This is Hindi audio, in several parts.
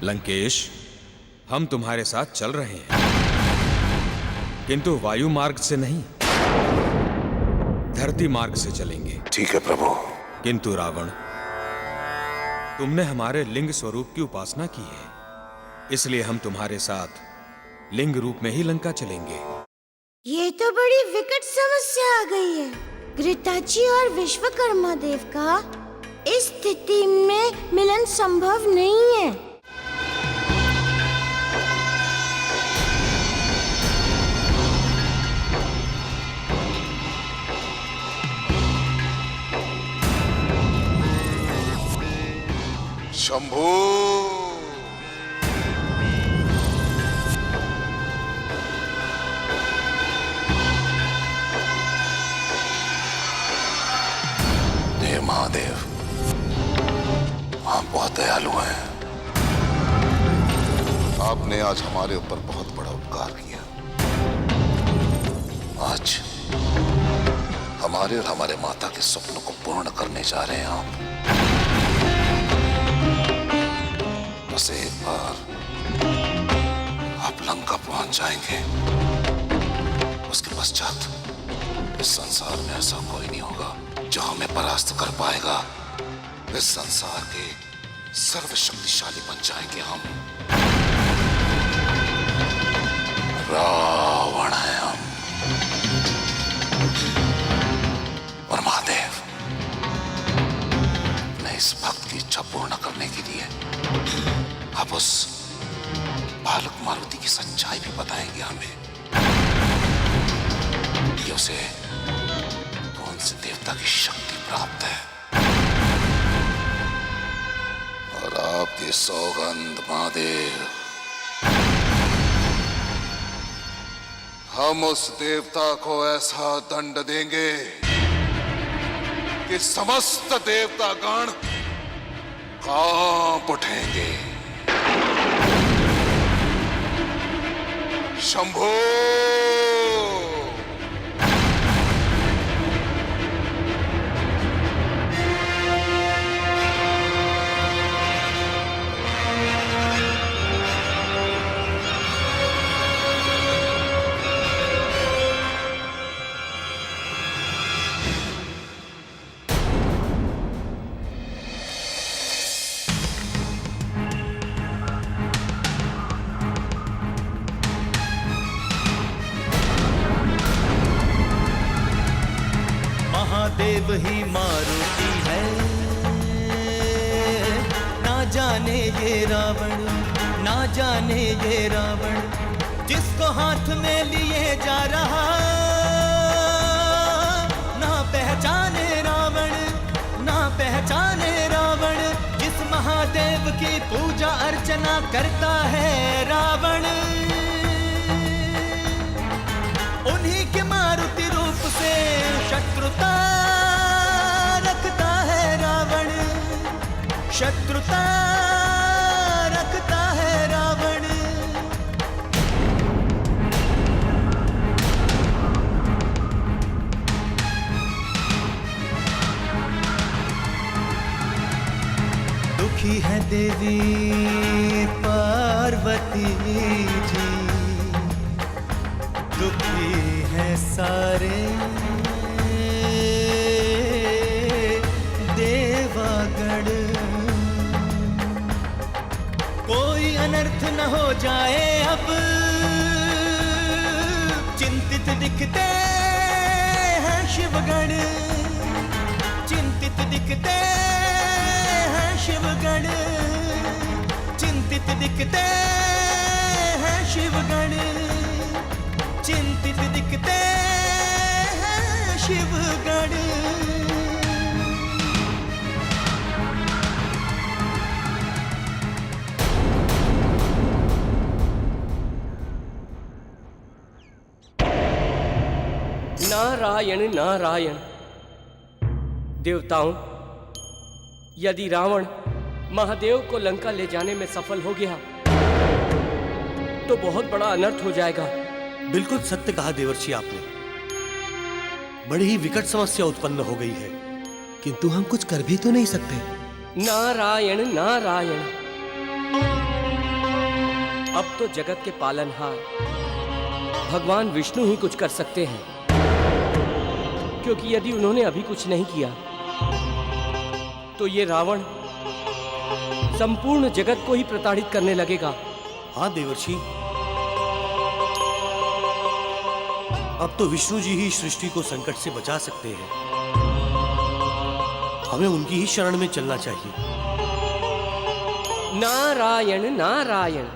लंकेश, हम तुम्हारे साथ चल रहे हैं, किंतु वायु मार्ग से नहीं, धरती मार्ग से चलेंगे। ठीक है प्रभु। किंतु रावण, तुमने हमारे लिंग स्वरूप की उपासना की है, इसलिए हम तुम्हारे साथ लिंग रूप में ही लंका चलेंगे। ये तो बड़ी विकट समस्या आ गई है। घृताची और विश्वकर्मा देव का इस स्थिति में मिलन संभव नहीं है। शंभू, देव महादेव, आप बहुत दयालु हैं। आपने आज हमारे ऊपर बहुत बड़ा उपकार किया। आज हमारे और हमारे माता के सपनों को पूर्ण करने जा रहे हैं आप। बस एक बार आप लंका पहुंच जाएंगे, उसके पश्चात इस संसार में ऐसा कोई नहीं होगा जो हमें परास्त कर पाएगा। इस संसार के सर्वशक्तिशाली बन जाएंगे हम। रावण है हम। और महादेव, अपने इस भक्त की इच्छा पूर्ण करने के लिए आप उस बालक मारुति की सच्चाई भी बताएंगे हमें कि उसे कौन से देवता की शक्ति प्राप्त है। और आपकी सौगंध महादेव, हम उस देवता को ऐसा दंड देंगे कि समस्त देवतागण कांप उठेंगे। शंभो, महादेव ही मारुति है, ना जाने ये रावण, ना जाने ये रावण, जिसको हाथ में लिए जा रहा, ना पहचाने रावण, ना पहचाने रावण, जिस महादेव की पूजा अर्चना करता है रावण, उन्हीं के मारुति रूप से शत्रुता रखता है रावण, शत्रुता रखता है रावण। दुखी है देवी पार्वती जी, दुखी है सारे देवागण, कोई अनर्थ न हो जाए अब, चिंतित दिखते हैं शिवगण, चिंतित दिखते हैं शिवगण, चिंतित दिखते हैं शिवगण, चिंतित दिखते हैं शिवगण। नारायण नारायण। देवताओं, यदि रावण महादेव को लंका ले जाने में सफल हो गया तो बहुत बड़ा अनर्थ हो जाएगा। बिल्कुल सत्य कहा देवर्षि आपने। बड़ी ही विकट समस्या उत्पन्न हो गई है, किंतु हम कुछ कर भी तो नहीं सकते। नारायण नारायण। अब तो जगत के पालनहार भगवान विष्णु ही कुछ कर सकते हैं, क्योंकि यदि उन्होंने अभी कुछ नहीं किया तो ये रावण संपूर्ण जगत को ही प्रताड़ित करने लगेगा। हाँ देवर्षि, अब तो विष्णु जी ही सृष्टि को संकट से बचा सकते हैं। हमें उनकी ही शरण में चलना चाहिए। नारायण नारायण।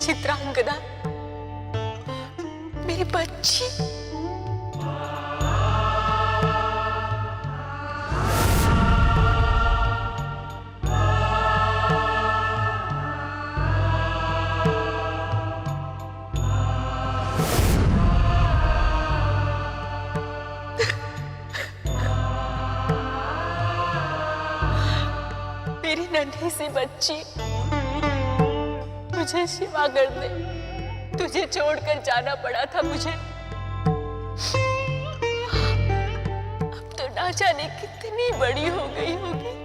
चित्रांगदा, मेरी बच्ची। मेरी नन्ही सी बच्ची, मुझे क्षमा कर दे। तुझे छोड़कर जाना पड़ा था मुझे। अब तो ना जाने कितनी बड़ी हो गई होगी।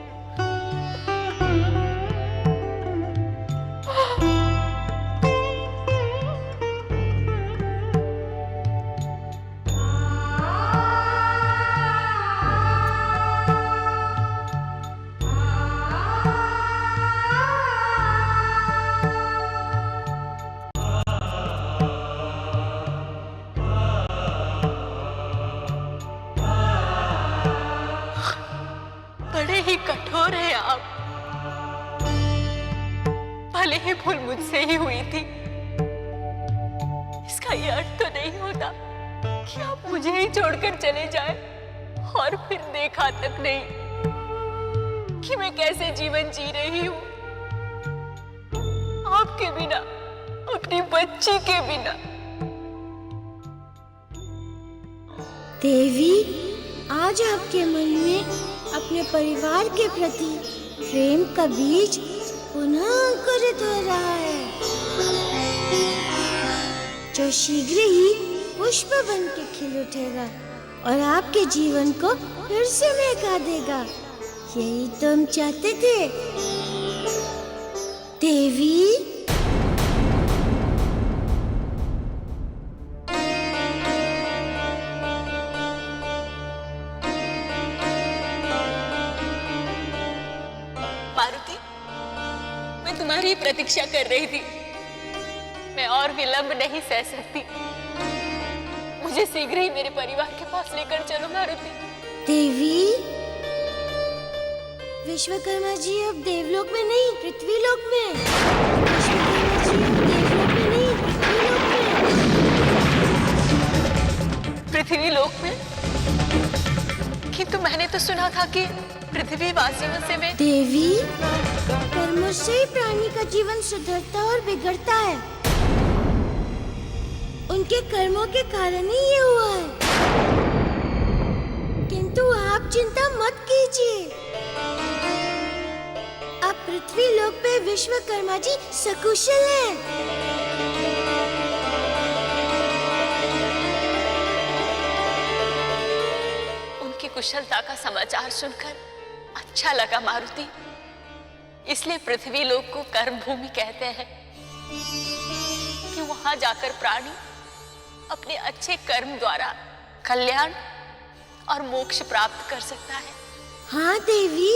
बड़े ही कठोर हैं आप। भले ही भूल मुझसे ही हुई थी, इसका ये अर्थ तो नहीं होता कि आप मुझे ही छोड़कर चले जाएं और फिर देखा तक नहीं कि मैं कैसे जीवन जी रही हूं आपके बिना, अपनी बच्ची के बिना। देवी, आज आपके मन में अपने परिवार के प्रति प्रेम का बीज पुनः अंकुरित हो रहा है, जो शीघ्र ही पुष्प बन के खिल उठेगा और आपके जीवन को फिर से महका देगा। यही तो हम चाहते थे देवी। मारुति, मैं तुम्हारी प्रतीक्षा कर रही थी। मैं और विलंब नहीं सह सकती। मुझे शीघ्र ही मेरे परिवार के पास लेकर चलो मारुति। देवी, विश्वकर्मा जी अब देवलोक में नहीं, पृथ्वीलोक में। विश्वकर्मा जी अब देवलोक में नहीं, पृथ्वीलोक में। पृथ्वीलोक में? किंतु मैंने तो सुना था कि पृथ्वी वासियों से मैं। देवी, कर्मों से ही प्राणी का जीवन सुधरता और बिगड़ता है। उनके कर्मों के कारण ही ये हुआ है। किंतु आप चिंता मत कीजिए। अब पृथ्वी लोक पे विश्वकर्मा जी सकुशल हैं। उनकी कुशलता का समाचार सुनकर अच्छा लगा मारुति। इसलिए पृथ्वी लोक को कर्म भूमि कहते हैं कि वहां जाकर प्राणी अपने अच्छे कर्म द्वारा कल्याण और मोक्ष प्राप्त कर सकता है। हाँ देवी,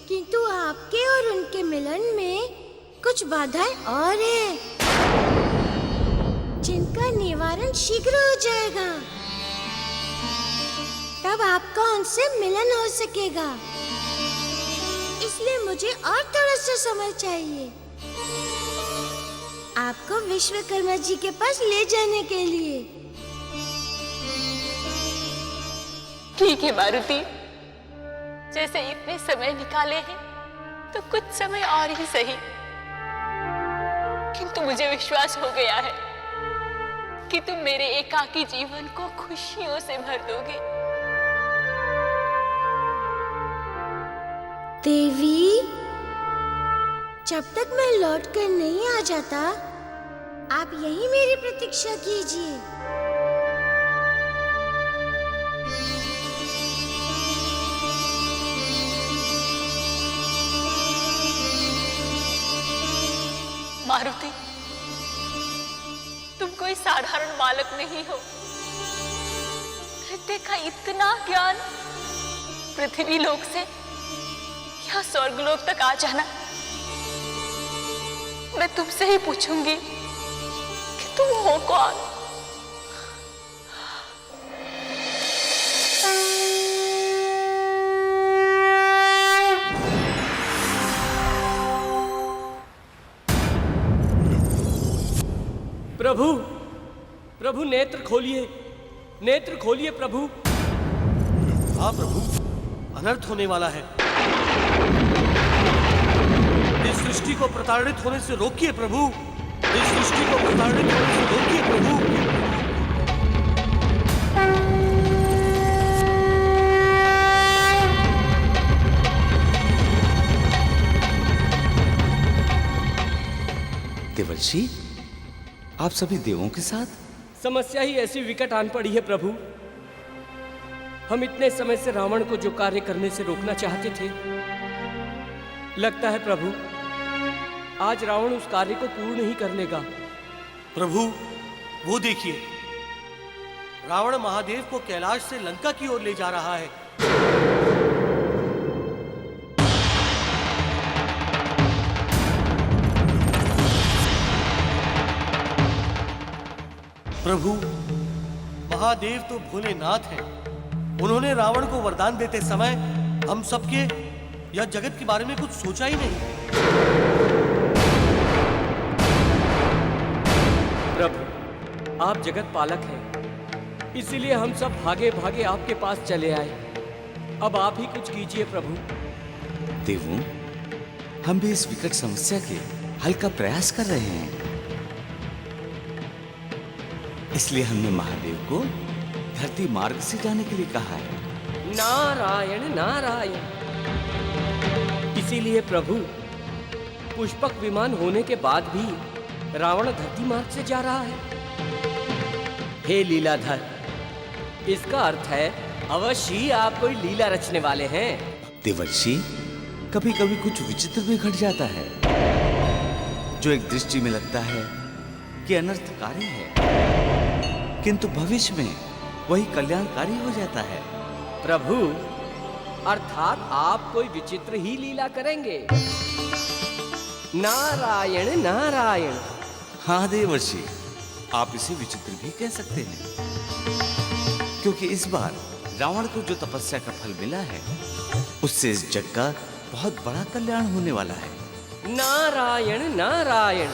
किंतु आपके और उनके मिलन में कुछ बाधाएं और हैं, जिनका निवारण शीघ्र हो जाएगा। तब आपका उनसे मिलन हो सकेगा। इसलिए मुझे और थोड़ा सा समय चाहिए आपको विश्वकर्मा जी के पास ले जाने के लिए। ठीक है मारुति, जैसे इतने समय निकाले हैं तो कुछ समय और ही सही, किंतु मुझे विश्वास हो गया है कि तुम मेरे एकाकी जीवन को खुशियों से भर दोगे। देवी, जब तक मैं लौट कर नहीं आ जाता, आप यही मेरी प्रतीक्षा कीजिए। मारुति, तुम कोई साधारण बालक नहीं हो। नृत्य का इतना ज्ञान, पृथ्वी लोक से या स्वर्गलोक तक आ जाना। मैं तुमसे ही पूछूंगी कि तुम हो कौन? प्रभु, प्रभु नेत्र खोलिए, नेत्र खोलिए प्रभु। हाँ प्रभु, अनर्थ होने वाला है। इस सृष्टि को प्रताड़ित होने से रोकिए प्रभु, इस सृष्टि को प्रताड़ित होने से रोकिए प्रभु। देवर्षि, आप सभी देवों के साथ? समस्या ही ऐसी विकट आन पड़ी है प्रभु। हम इतने समय से रावण को जो कार्य करने से रोकना चाहते थे, लगता है प्रभु आज रावण उस कार्य को पूर्ण ही कर लेगा। प्रभु, वो देखिए, रावण महादेव को कैलाश से लंका की ओर ले जा रहा है। प्रभु, महादेव तो भोलेनाथ हैं। उन्होंने रावण को वरदान देते समय हम सबके या जगत के बारे में कुछ सोचा ही नहीं। प्रभु, आप जगत पालक हैं, इसीलिए हम सब भागे भागे आपके पास चले आए। अब आप ही कुछ कीजिए प्रभु। देवों, हम भी इस विकट समस्या के हल का प्रयास कर रहे हैं। इसलिए हमने महादेव को धरती मार्ग से जाने के लिए कहा है। नारायण नारायण। इसीलिए प्रभु, पुष्पक विमान होने के बाद भी रावण धरती मार्ग से जा रहा है। हे लीलाधर, इसका अर्थ है अवश्य ही आप कोई लीला रचने वाले हैं। देवर्षि, कभी कभी कुछ विचित्र भी घट जाता है, जो एक दृष्टि में लगता है कि अनर्थकारी है, किंतु भविष्य में वही कल्याणकारी हो जाता है। प्रभु, अर्थात आप कोई विचित्र ही लीला करेंगे। नारायण नारायण। हाँ देवर्षि, आप इसे विचित्र भी कह सकते हैं, क्योंकि इस बार रावण को जो तपस्या का फल मिला है, उससे इस जग का बहुत बड़ा कल्याण होने वाला है। नारायण नारायण।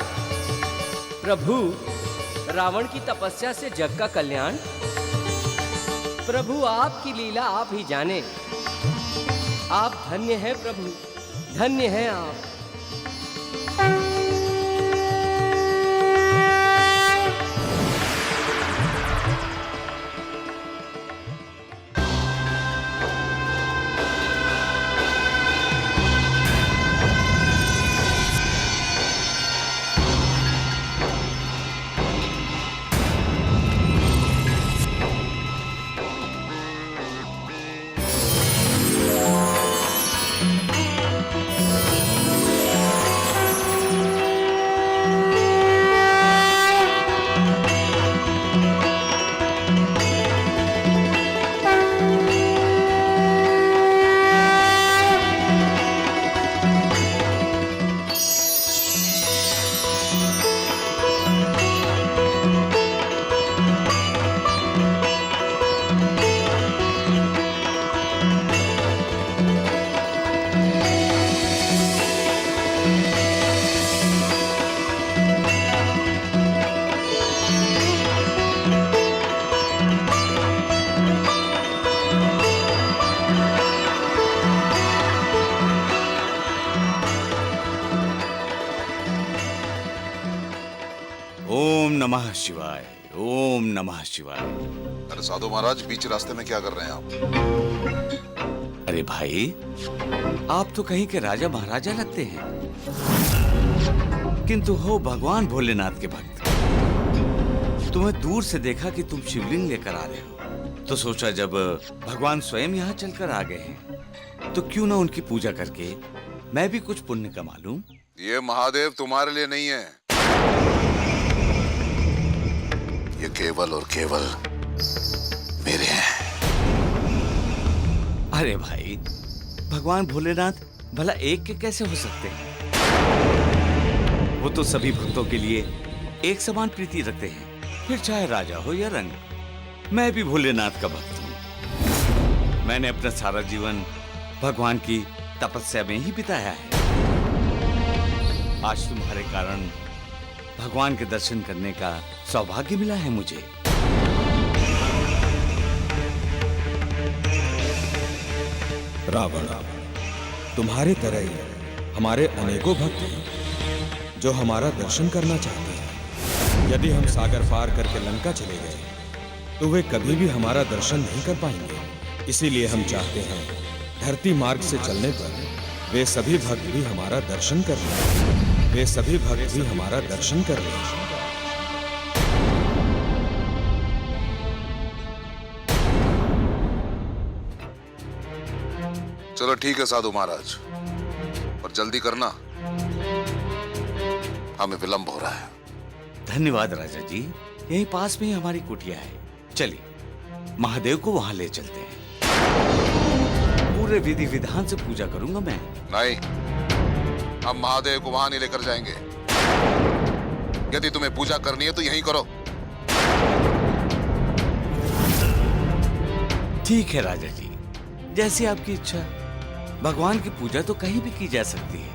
प्रभु, रावण की तपस्या से जग का कल्याण? प्रभु, आपकी लीला आप ही जाने। आप धन्य हैं प्रभु, धन्य हैं आप। ओम नमः शिवाय, ओम नमः शिवाय। अरे साधु महाराज, बीच रास्ते में क्या कर रहे हैं आप? अरे भाई, आप तो कहीं के राजा महाराजा लगते हैं, किंतु हो भगवान भोलेनाथ के भक्त। तुम्हें दूर से देखा कि तुम शिवलिंग लेकर आ रहे हो, तो सोचा जब भगवान स्वयं यहाँ चलकर आ गए हैं, तो क्यों ना उनकी पूजा करके मैं भी कुछ पुण्य कमा लूं। ये महादेव तुम्हारे लिए नहीं है, ये केवल और केवल मेरे हैं। अरे भाई, भगवान भोलेनाथ भला एक के कैसे हो सकते हैं? वो तो सभी भक्तों के लिए एक समान प्रीति रखते हैं, फिर चाहे राजा हो या रंग। मैं भी भोलेनाथ का भक्त हूँ। मैंने अपना सारा जीवन भगवान की तपस्या में ही बिताया है। आज तुम्हारे कारण भगवान के दर्शन करने का सौभाग्य मिला है मुझे। रावण, तुम्हारे तरह ही हमारे अनेकों भक्त हैं जो हमारा दर्शन करना चाहते हैं। यदि हम सागर पार करके लंका चले गए तो वे कभी भी हमारा दर्शन नहीं कर पाएंगे। इसीलिए हम चाहते हैं धरती मार्ग से चलने पर वे सभी भक्त भी हमारा दर्शन कर लें। वे सभी भक्त भी हमारा दर्शन कर लें। चलो ठीक है साधु महाराज, पर जल्दी करना, हमें विलंब हो रहा है। धन्यवाद राजा जी, यहीं पास में ही हमारी कुटिया है। चलिए महादेव को वहां ले चलते हैं। पूरे विधि विधान से पूजा करूंगा मैं। नहीं, हम महादेव को वहां नहीं लेकर जाएंगे। यदि तुम्हें पूजा करनी है तो यहीं करो। ठीक है राजा जी, जैसी आपकी इच्छा। भगवान की पूजा तो कहीं भी की जा सकती है।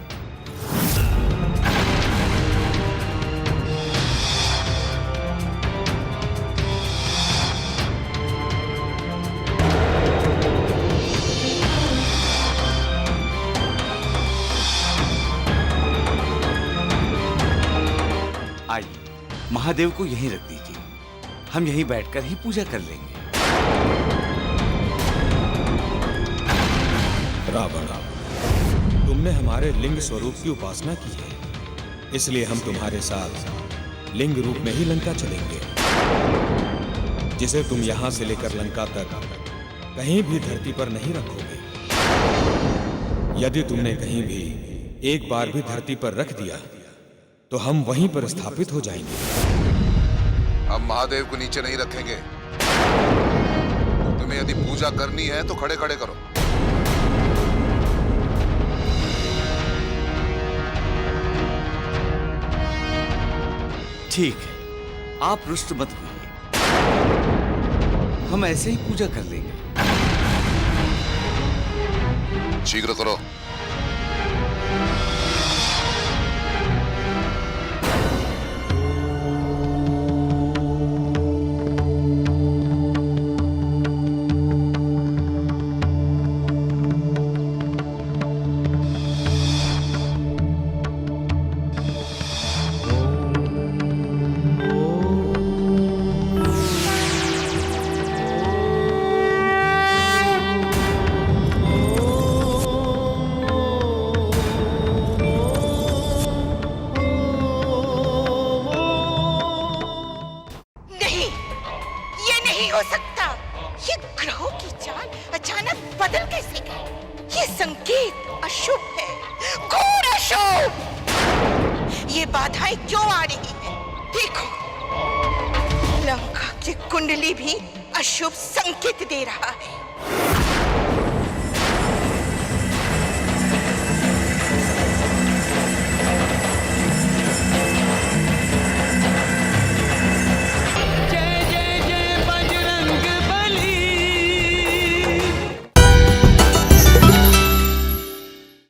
आइए, महादेव को यहीं रख दीजिए, हम यहीं बैठकर ही पूजा कर लेंगे। रावण, तुमने हमारे लिंग स्वरूप की उपासना की है, इसलिए हम तुम्हारे साथ लिंग रूप में ही लंका चलेंगे, जिसे तुम यहां से लेकर लंका तक कहीं भी धरती पर नहीं रखोगे। यदि तुमने कहीं भी एक बार भी धरती पर रख दिया तो हम वहीं पर स्थापित हो जाएंगे। हम महादेव को नीचे नहीं रखेंगे। तुम्हें यदि पूजा करनी है तो खड़े खड़े करो। ठीक है, आप रुष्ट मत होइए, हम ऐसे ही पूजा कर लेंगे। शीघ्र करो। हो सकता। ये ग्रहों की चाल अचानक बदल कैसे गई? ये संकेत अशुभ है, घोर अशुभ। ये बाधाएं क्यों आ रही हैं? देखो, लंका की कुंडली भी अशुभ संकेत दे रहा है।